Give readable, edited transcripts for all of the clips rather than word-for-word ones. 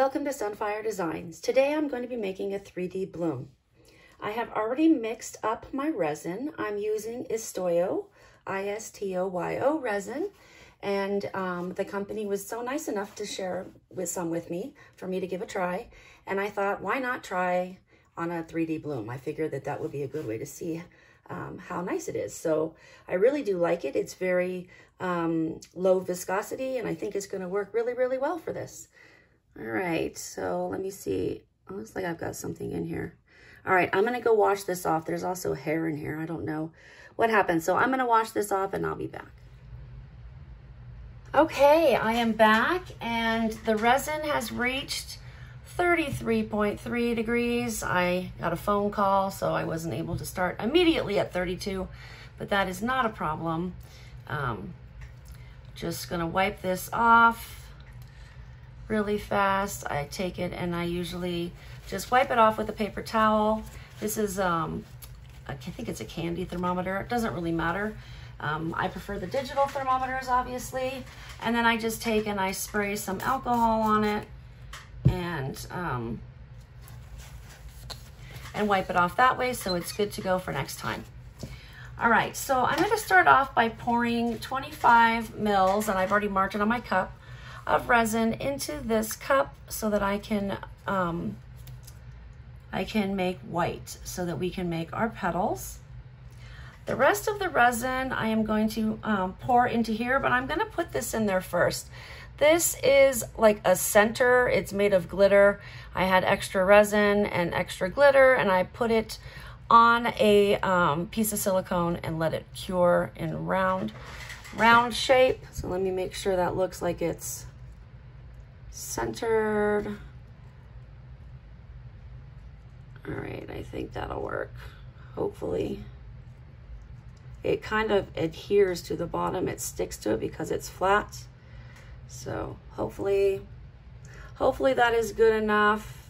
Welcome to Sunfire Designs. Today I'm going to be making a 3D bloom. I have already mixed up my resin. I'm using Istoyo, I-S-T-O-Y-O resin, and the company was so nice enough to share some with me for me to give a try. And I thought, why not try on a 3D bloom? I figured that that would be a good way to see how nice it is. So I really do like it. It's very low viscosity, and I think it's going to work really, really well for this. All right, so let me see. Oh, looks like I've got something in here. All right, I'm gonna go wash this off. There's also hair in here. I don't know what happened. So I'm gonna wash this off and I'll be back. Okay, I am back and the resin has reached 33.3 degrees. I got a phone call, so I wasn't able to start immediately at 32, but that is not a problem. Just gonna wipe this off really fast. I take it and I usually just wipe it off with a paper towel. This is, I think it's a candy thermometer. It doesn't really matter. I prefer the digital thermometers, obviously. And then I just take and I spray some alcohol on it and wipe it off that way, so it's good to go for next time. All right, so I'm gonna start off by pouring 25 mils, and I've already marked it on my cup, of resin into this cup so that I can make white so that we can make our petals. The rest of the resin I am going to pour into here, but I'm gonna put this in there first. This is like a center. It's made of glitter. I had extra resin and extra glitter, and I put it on a piece of silicone and let it cure in round shape. So let me make sure that looks like it's centered. All right, I think that'll work, hopefully. It kind of adheres to the bottom. It sticks to it because it's flat. So hopefully that is good enough.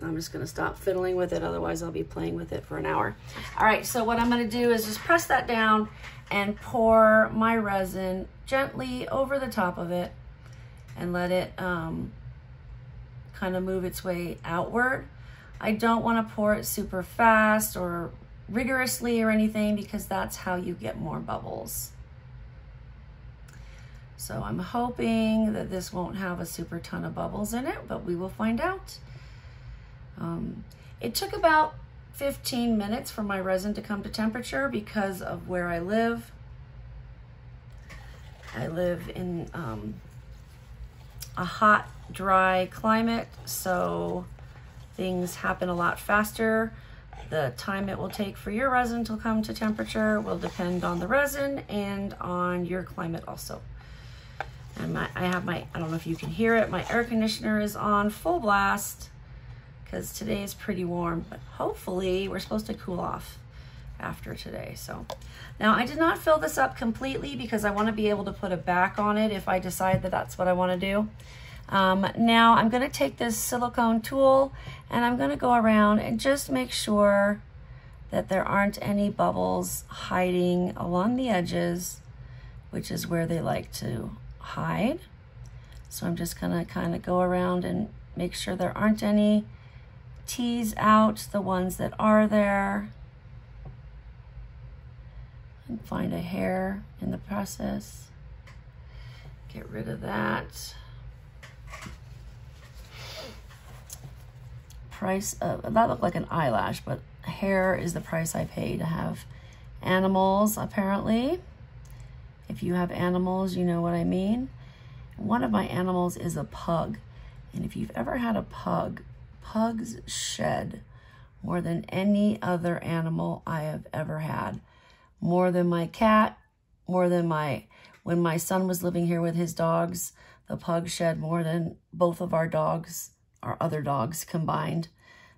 I'm just gonna stop fiddling with it, otherwise I'll be playing with it for an hour. All right, so what I'm gonna do is just press that down and pour my resin gently over the top of it and let it kind of move its way outward. I don't want to pour it super fast or rigorously or anything, because that's how you get more bubbles. So I'm hoping that this won't have a super ton of bubbles in it, but we will find out. It took about 15 minutes for my resin to come to temperature because of where I live. I live in a hot, dry climate, so things happen a lot faster. The time it will take for your resin to come to temperature will depend on the resin and on your climate also. And I don't know if you can hear it, my air conditioner is on full blast because today is pretty warm, but hopefully we're supposed to cool off after today. So now I did not fill this up completely because I want to be able to put a back on it if I decide that that's what I want to do. Now I'm going to take this silicone tool and I'm going to go around and just make sure that there aren't any bubbles hiding along the edges, which is where they like to hide. So I'm just going to kind of go around and make sure there aren't any, tease out the ones that are there, and find a hair in the process. Get rid of that. Price of that looked like an eyelash, but hair is the price I pay to have animals, apparently. If you have animals, you know what I mean. One of my animals is a pug, and if you've ever had a pug, pugs shed more than any other animal I have ever had. More than my cat, more than when my son was living here with his dogs, the pug shed more than both of our dogs, our other dogs combined.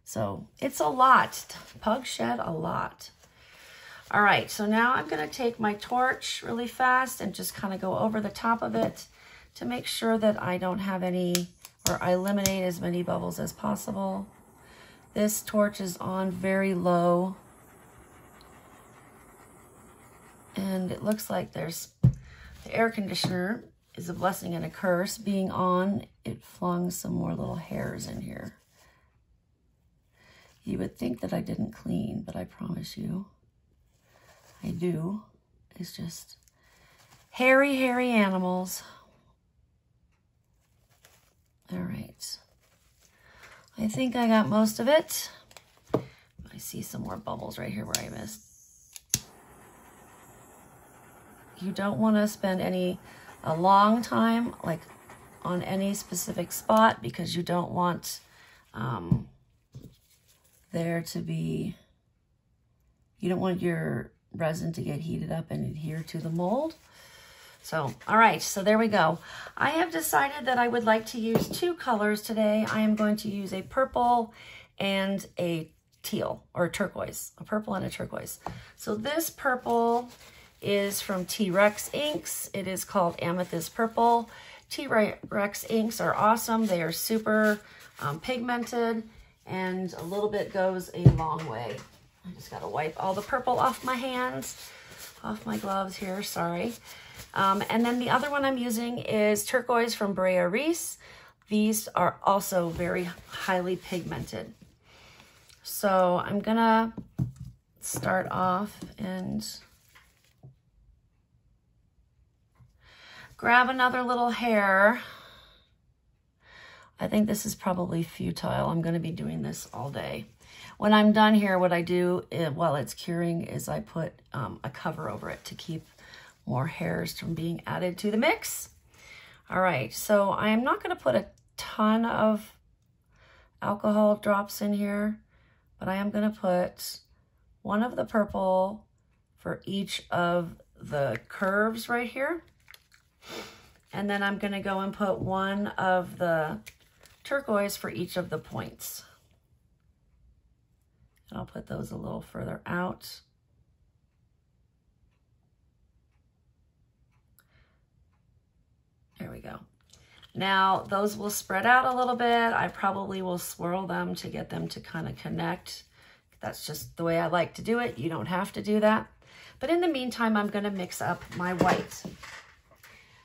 So it's a lot. Pugs shed a lot. All right, so now I'm gonna take my torch really fast and just kind of go over the top of it to make sure that I don't have any, or I eliminate as many bubbles as possible. This torch is on very low, and it looks like the air conditioner is a blessing and a curse. Being on, it flung some more little hairs in here. You would think that I didn't clean, but I promise you, I do. It's just hairy, hairy animals. All right. I think I got most of it. I see some more bubbles right here where I missed. You don't want to spend a long time like on any specific spot, because you don't want there to be, you don't want your resin to get heated up and adhere to the mold. So, all right, so there we go. I have decided that I would like to use 2 colors today. I am going to use a purple and a teal, or a turquoise, a purple and a turquoise. So this purple is from T-Rex inks. It is called Amethyst Purple. T-Rex inks are awesome. They are super pigmented, and a little bit goes a long way. I just gotta wipe all the purple off my hands, off my gloves here, sorry. And then the other one I'm using is turquoise from Brea Reese. These are also very highly pigmented. So I'm gonna start off and grab another little hair. I think this is probably futile. I'm gonna be doing this all day. When I'm done here, what I do while it's curing is I put a cover over it to keep more hairs from being added to the mix. All right, so I am not gonna put a ton of alcohol drops in here, but I am gonna put one of the purple for each of the curves right here. And then I'm gonna go and put one of the turquoise for each of the points. And I'll put those a little further out. There we go. Now those will spread out a little bit. I probably will swirl them to get them to kind of connect. That's just the way I like to do it. You don't have to do that. But in the meantime, I'm gonna mix up my white.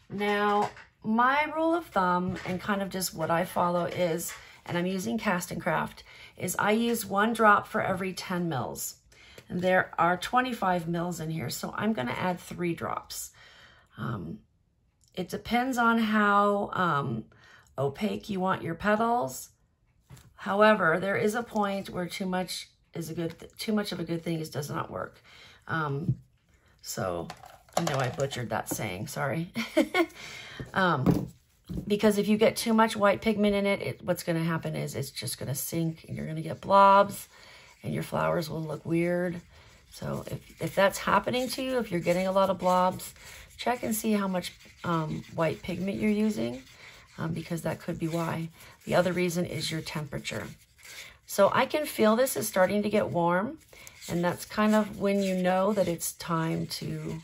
Now, my rule of thumb and kind of just what I follow is, and I'm using Cast and Craft, is I use 1 drop for every 10 mils. And there are 25 mils in here, so I'm gonna add 3 drops. It depends on how opaque you want your petals. However, there is a point where too much of a good thing does not work. So I know I butchered that saying, sorry. Because if you get too much white pigment in it, what's gonna happen is it's just gonna sink and you're gonna get blobs and your flowers will look weird. So if that's happening to you, if you're getting a lot of blobs, check and see how much white pigment you're using, because that could be why. The other reason is your temperature. So I can feel this is starting to get warm, and that's kind of when you know that it's time to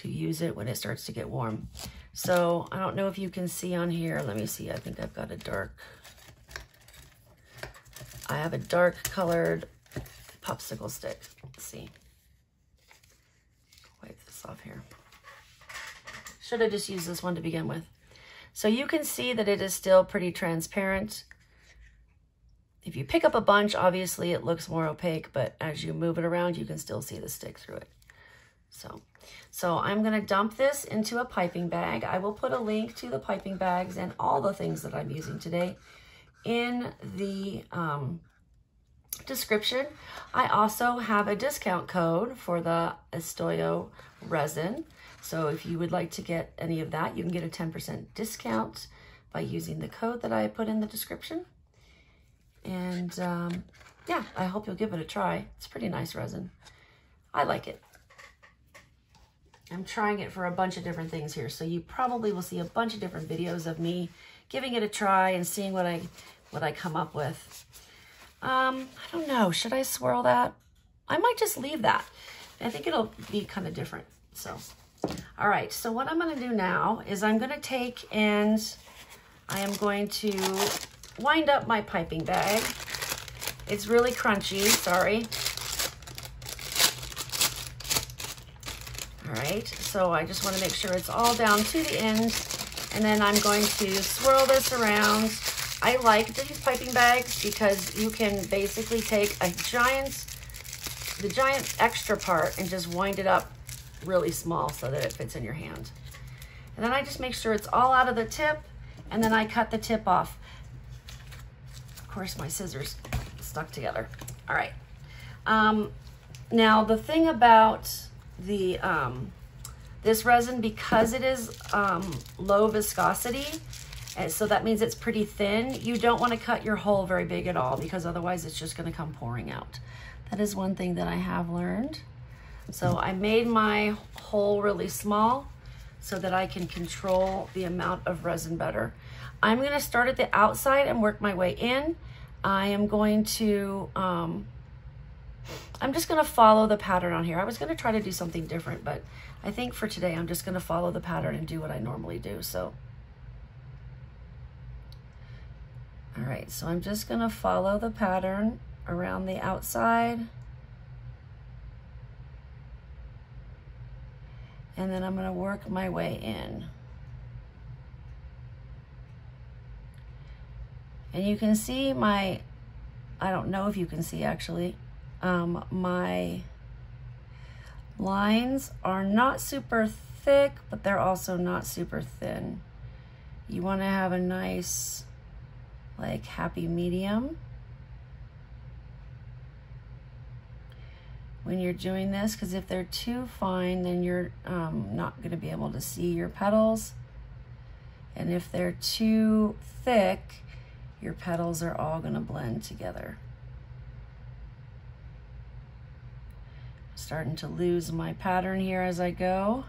use it, when it starts to get warm. So I don't know if you can see on here. Let me see. I think I've got I have a dark colored popsicle stick. Let's see. Wipe this off here. Should have just used this one to begin with. So you can see that it is still pretty transparent. If you pick up a bunch, obviously it looks more opaque, but as you move it around, you can still see the stick through it. So I'm gonna dump this into a piping bag. I will put a link to the piping bags and all the things that I'm using today in the description. I also have a discount code for the Istoyo Resin. So if you would like to get any of that, you can get a 10% discount by using the code that I put in the description. And yeah, I hope you'll give it a try. It's pretty nice resin. I like it. I'm trying it for a bunch of different things here, so you probably will see a bunch of different videos of me giving it a try and seeing what I come up with. I don't know, should I swirl that? I might just leave that. I think it'll be kind of different. So, all right, so what I'm gonna do now is I'm gonna take and I am going to wind up my piping bag. It's really crunchy, sorry. All right, so I just want to make sure it's all down to the end And then I'm going to swirl this around. I like these piping bags because you can basically take the giant extra part and just wind it up really small so that it fits in your hand. And then I just make sure it's all out of the tip, and then I cut the tip off. Of course, my scissors stuck together. All right. Now the thing about the this resin, because it is low viscosity, and so that means it's pretty thin, you don't want to cut your hole very big at all, because otherwise it's just going to come pouring out. That is one thing that I have learned. So I made my hole really small so that I can control the amount of resin better. I'm going to start at the outside and work my way in. I am going to, I'm just going to follow the pattern on here. I was going to try to do something different, but I think for today I'm just going to follow the pattern and do what I normally do. So, all right, so I'm just going to follow the pattern around the outside. And then I'm going to work my way in. And you can see my, I don't know if you can see actually, my lines are not super thick, but they're also not super thin. You want to have a nice, like, happy medium when you're doing this, because if they're too fine, then you're not going to be able to see your petals. And if they're too thick, your petals are all going to blend together. Starting to lose my pattern here as I go.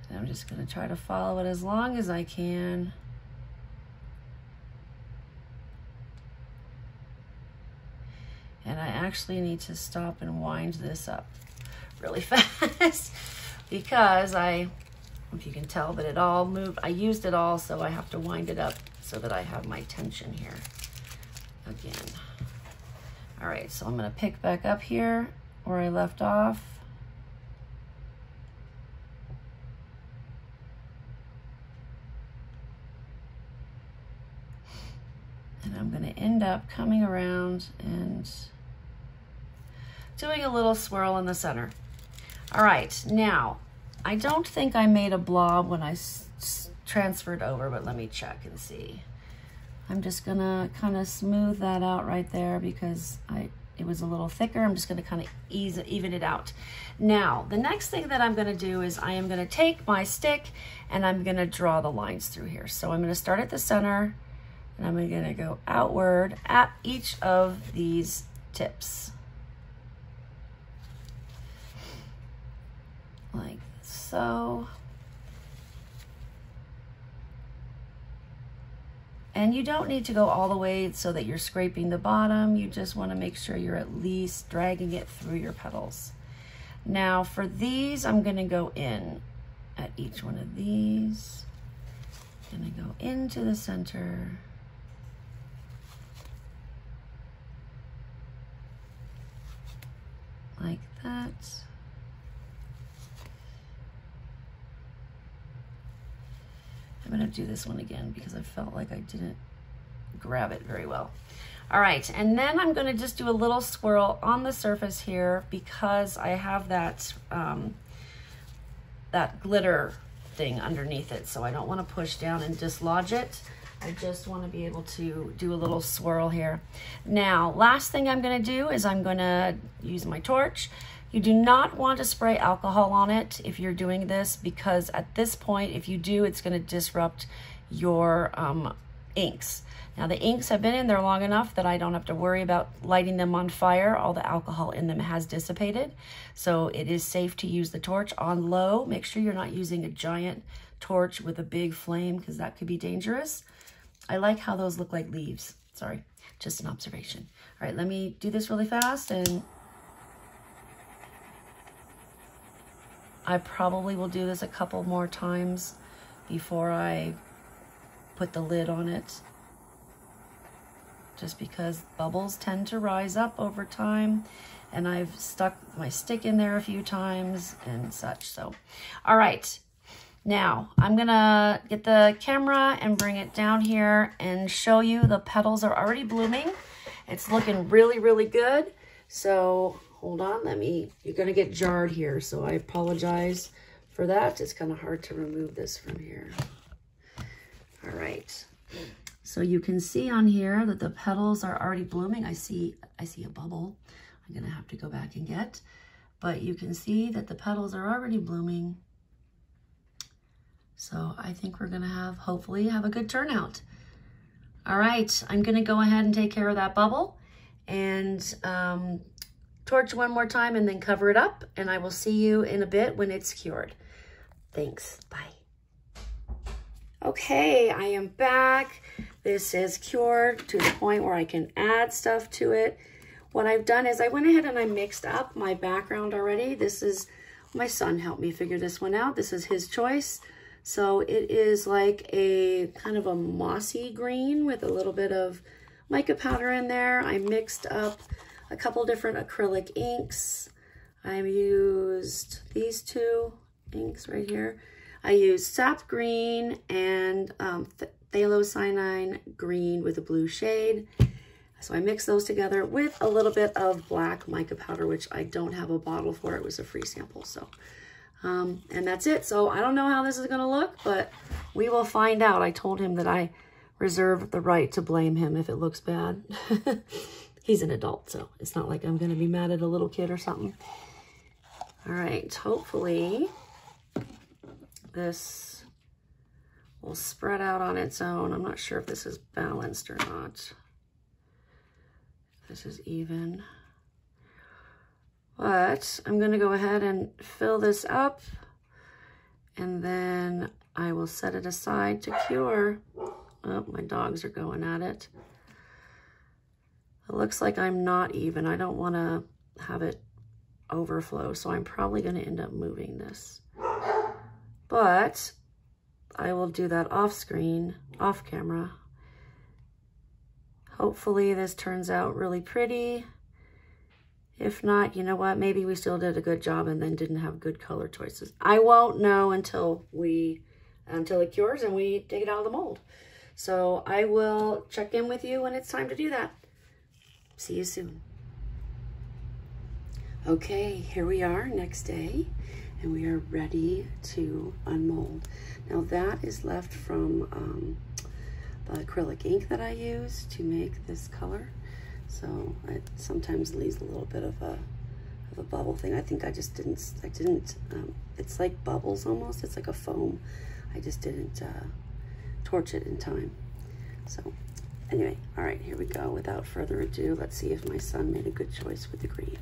And I'm just going to try to follow it as long as I can. And I actually need to stop and wind this up really fast because if you can tell, but it all moved. I used it all, so I have to wind it up so that I have my tension here again. All right, so I'm gonna pick back up here where I left off. And I'm gonna end up coming around and doing a little swirl in the center. All right, now, I don't think I made a blob when I transferred over, but let me check and see. I'm just gonna kind of smooth that out right there because it was a little thicker. I'm just gonna kind of even it out. Now, the next thing that I'm gonna do is I am gonna take my stick and I'm gonna draw the lines through here. So I'm gonna start at the center and I'm gonna go outward at each of these tips. Like so. And you don't need to go all the way so that you're scraping the bottom. You just want to make sure you're at least dragging it through your petals. Now for these, I'm going to go in at each one of these. I'm going to go into the center. Like that. I'm gonna do this one again because I felt like I didn't grab it very well. All right, and then I'm gonna just do a little swirl on the surface here because I have that, that glitter thing underneath it, so I don't wanna push down and dislodge it. I just wanna be able to do a little swirl here. Now, last thing I'm gonna do is I'm gonna use my torch. You do not want to spray alcohol on it if you're doing this, because at this point, if you do, it's going to disrupt your inks. Now the inks have been in there long enough that I don't have to worry about lighting them on fire. All the alcohol in them has dissipated. So it is safe to use the torch on low. Make sure you're not using a giant torch with a big flame because that could be dangerous. I like how those look like leaves. Sorry, just an observation. All right, let me do this really fast and I probably will do this a couple more times before I put the lid on it, just because bubbles tend to rise up over time. And I've stuck my stick in there a few times and such. So, all right. Now, I'm gonna get the camera and bring it down here and show you the petals are already blooming. It's looking really, really good. So, hold on, you're gonna get jarred here. So I apologize for that. It's kind of hard to remove this from here. All right. So you can see on here that the petals are already blooming. I see a bubble. I'm gonna have to go back and get, but you can see that the petals are already blooming. So I think we're gonna hopefully have a good turnout. All right, I'm gonna go ahead and take care of that bubble and torch one more time and then cover it up, and I will see you in a bit when it's cured. Thanks, bye. Okay, I am back. This is cured to the point where I can add stuff to it. What I've done is I went ahead and I mixed up my background already. This is, my son helped me figure this one out. This is his choice. So it is like a kind of a mossy green with a little bit of mica powder in there. I mixed up a couple different acrylic inks. I used these two inks right here. I used sap green and phthalocyanine green with a blue shade. So I mixed those together with a little bit of black mica powder, which I don't have a bottle for. It was a free sample. So, and that's it. So I don't know how this is going to look, but we will find out. I told him that I reserve the right to blame him if it looks bad. He's an adult, so it's not like I'm going to be mad at a little kid or something. All right. Hopefully this will spread out on its own. I'm not sure if this is balanced or not. This is even, but I'm going to go ahead and fill this up, and then I will set it aside to cure. Oh, my dogs are going at it. It looks like I'm not even. I don't want to have it overflow, so I'm probably going to end up moving this. But I will do that off screen, off camera. Hopefully this turns out really pretty. If not, you know what? Maybe we still did a good job and then didn't have good color choices. I won't know until it cures and we take it out of the mold. So I will check in with you when it's time to do that. See you soon. Okay, here we are next day, and we are ready to unmold. Now that is left from the acrylic ink that I use to make this color. So it sometimes leaves a little bit of a bubble thing. I think I didn't, it's like bubbles almost. It's like a foam. I just didn't torch it in time. So anyway, all right, here we go. Without further ado, let's see if my son made a good choice with the green.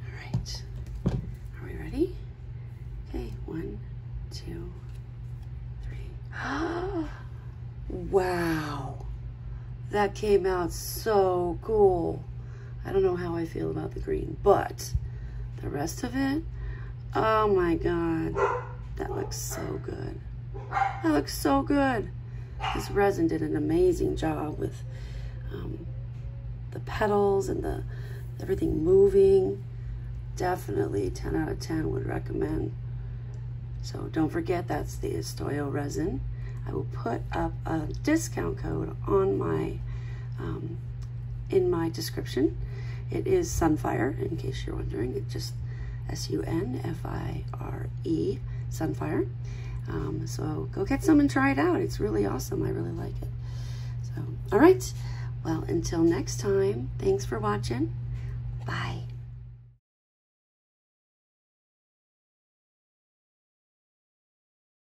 All right, are we ready? Okay, 1, 2, 3. Wow, that came out so cool. I don't know how I feel about the green, but the rest of it, oh my God, that looks so good. That looks so good. This resin did an amazing job with the petals and everything moving. Definitely 10 out of 10 would recommend. So don't forget, that's the Istoyo Resin. I will put up a discount code on my in my description. It is Sunfire, in case you're wondering. It's just S-U-N-F-I-R-E, Sunfire. So go get some and try it out. It's really awesome. I really like it. So, all right. Well, until next time, thanks for watching. Bye.